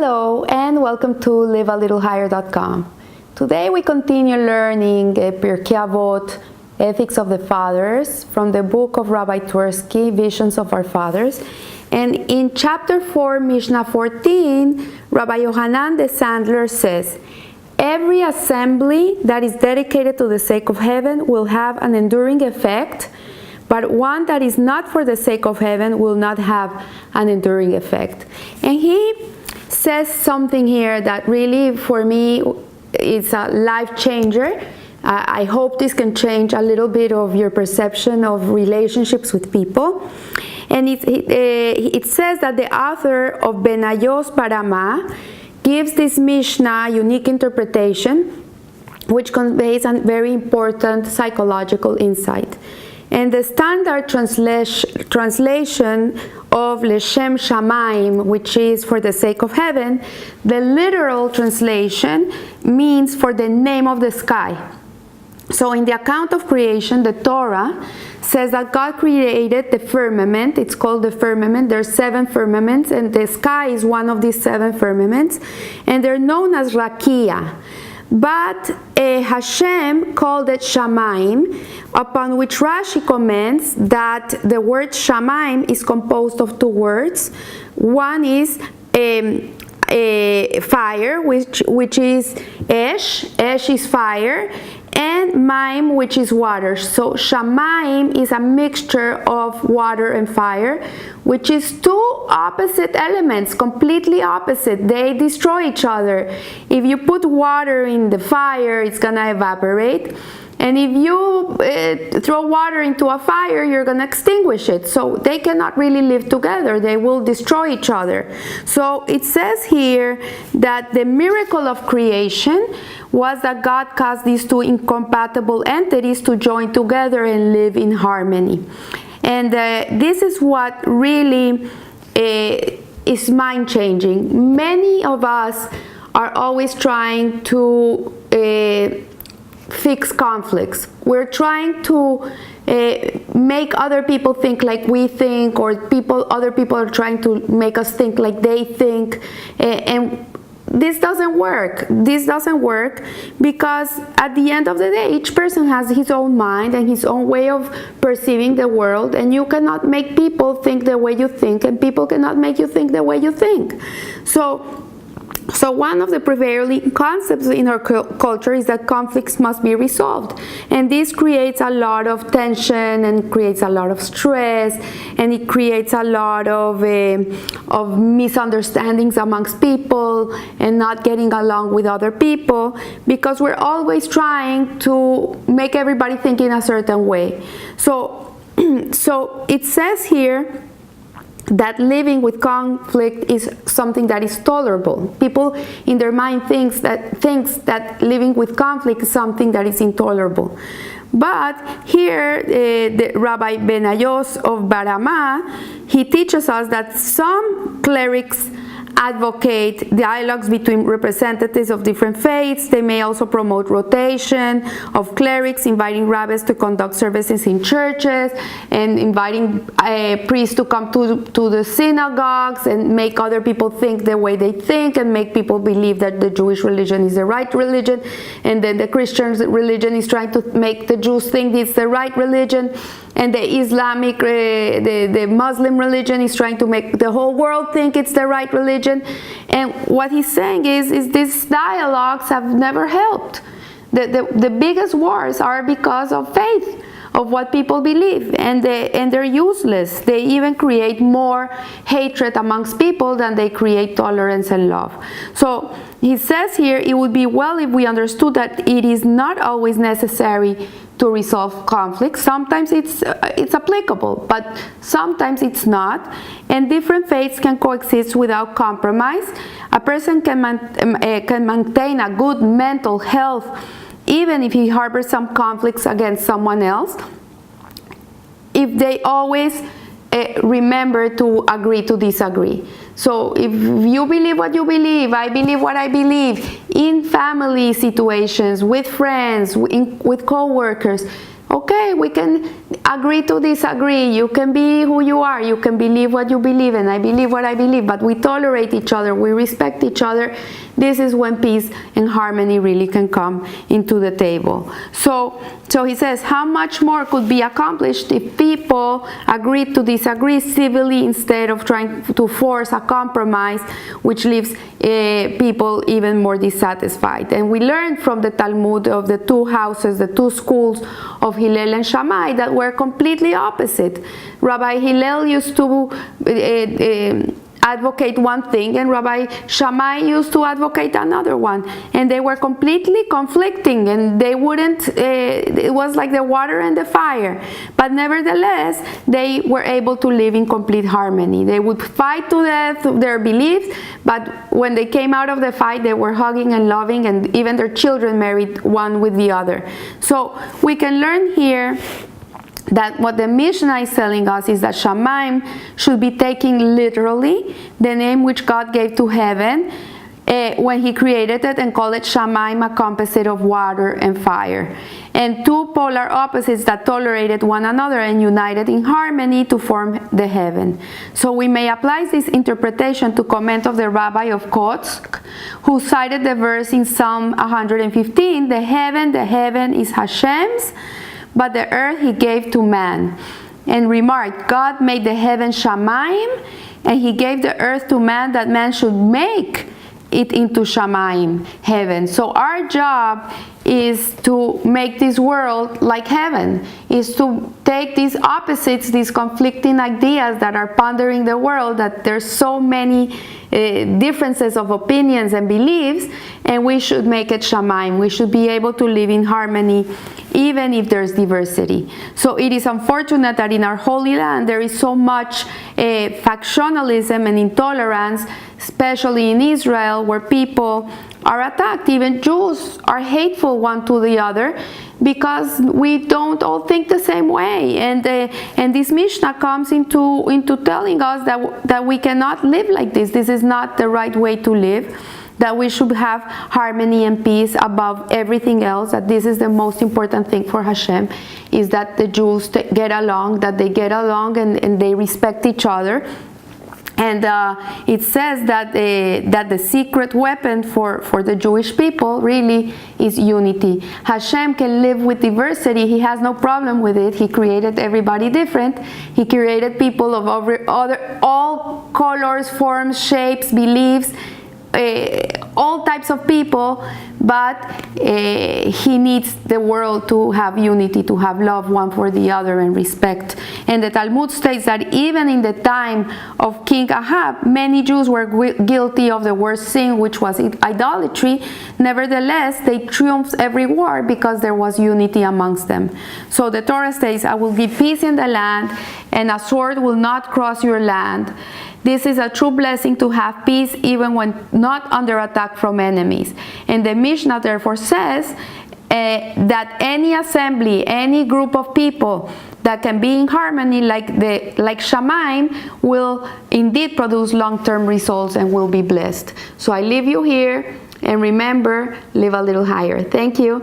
Hello and welcome to livealittlehigher.com. Today we continue learning Pirkei Avot, Ethics of the Fathers, from the book of Rabbi Twersky, Visions of Our Fathers. And in chapter 4, Mishna 14, Rabbi Yohanan the Sandler says, every assembly that is dedicated to the sake of heaven will have an enduring effect, but one that is not for the sake of heaven will not have an enduring effect. And he says something here that really, for me, is a life changer. I hope this can change a little bit of your perception of relationships with people. And it says that the author of Benayos Barama gives this Mishna unique interpretation, which conveys a very important psychological insight. And the standard translation of Leshem Shamayim, which is for the sake of heaven, the literal translation means for the name of the sky. So in the account of creation, the Torah says that God created the firmament. It's called the firmament. There are 7 firmaments, and the sky is one of these 7 firmaments, and they're known as Rakia. But Hashem called it Shamayim, upon which Rashi comments that the word Shamayim is composed of 2 words. One is fire, which is Esh. Esh is fire, and Maim, which is water. So Shamayim is a mixture of water and fire, which is 2 opposite elements, completely opposite. They destroy each other. If you put water in the fire, it's gonna evaporate. And if you throw water into a fire, you're going to extinguish it. So they cannot really live together. They will destroy each other. So it says here that the miracle of creation was that God caused these 2 incompatible entities to join together and live in harmony. And this is what really is mind-changing. Many of us are always trying to fix conflicts. We're trying to make other people think like we think, or other people are trying to make us think like they think, and this doesn't work. This doesn't work because at the end of the day, each person has his own mind and his own way of perceiving the world, and you cannot make people think the way you think, and people cannot make you think the way you think. So one of the prevailing concepts in our culture is that conflicts must be resolved. And this creates a lot of tension and creates a lot of stress, and it creates a lot of misunderstandings amongst people and not getting along with other people, because we're always trying to make everybody think in a certain way. So it says here that living with conflict is something that is tolerable. People in their mind thinks that living with conflict is something that is intolerable. But here, the Rabbi Benayos of Barama, he teaches us that some clerics advocate dialogues between representatives of different faiths. They may also promote rotation of clerics, inviting rabbis to conduct services in churches, and inviting priests to come to the synagogues and make other people think the way they think, and make people believe that the Jewish religion is the right religion, and then the Christian religion is trying to make the Jews think it's the right religion, and the Islamic, the Muslim religion is trying to make the whole world think it's the right religion. And what he's saying is these dialogues have never helped. The biggest wars are because of faith, of what people believe, and they're useless. They even create more hatred amongst people than they create tolerance and love. So he says here, it would be well if we understood that it is not always necessary to resolve conflicts. Sometimes it's applicable, but sometimes it's not. And different faiths can coexist without compromise. A person can maintain a good mental health even if he harbors some conflicts against someone else, if they always remember to agree to disagree. So if you believe what you believe, I believe what I believe, in family situations, with friends, with co-workers, okay, we can agree to disagree. You can be who you are. You can believe what you believe, and I believe what I believe, but we tolerate each other. We respect each other. This is when peace and harmony really can come into the table. So he says, how much more could be accomplished if people agreed to disagree civilly instead of trying to force a compromise, which leaves people even more dissatisfied. And we learned from the Talmud of the two houses, the two schools of Hillel and Shammai, that were completely opposite. Rabbi Hillel used to advocate one thing, and Rabbi Shammai used to advocate another one, and they were completely conflicting, and they wouldn't, it was like the water and the fire, but nevertheless they were able to live in complete harmony. They would fight to death their beliefs, but when they came out of the fight, they were hugging and loving, and even their children married one with the other. So we can learn here that what the Mishna is telling us is that Shamayim should be taking literally the name which God gave to heaven when He created it, and call it Shamayim, a composite of water and fire, and two polar opposites that tolerated one another and united in harmony to form the heaven. So we may apply this interpretation to comment of the Rabbi of Kotsk, who cited the verse in Psalm 115, the heaven is Hashem's, but the earth He gave to man, and remarked, God made the heaven Shamayim, and He gave the earth to man, that man should make it into Shamayim, heaven. So our job is to make this world like heaven, is to take these opposites, these conflicting ideas that are pondering the world, that there's so many differences of opinions and beliefs, and we should make it Shamayim. We should be able to live in harmony even if there's diversity. So it is unfortunate that in our Holy Land there is so much factionalism and intolerance, especially in Israel, where people are attacked. Even Jews are hateful one to the other because we don't all think the same way. And this Mishnah comes into telling us that we cannot live like this. This is not the right way to live, that we should have harmony and peace above everything else, that this is the most important thing for Hashem, is that the Jews get along, that they get along and they respect each other. And it says that the secret weapon for the Jewish people really is unity. Hashem can live with diversity. He has no problem with it. He created everybody different. He created people of all colors, forms, shapes, beliefs, all types of people, but He needs the world to have unity, to have love one for the other and respect. And the Talmud states that even in the time of King Ahab, many Jews were guilty of the worst sin, which was idolatry. Nevertheless, they triumphed every war because there was unity amongst them. So the Torah states, I will give peace in the land, and a sword will not cross your land. This is a true blessing, to have peace even when not under attack from enemies. And the Mishnah therefore says that any assembly, any group of people that can be in harmony like Shamayim will indeed produce long-term results and will be blessed. So I leave you here, and remember, live a little higher. Thank you.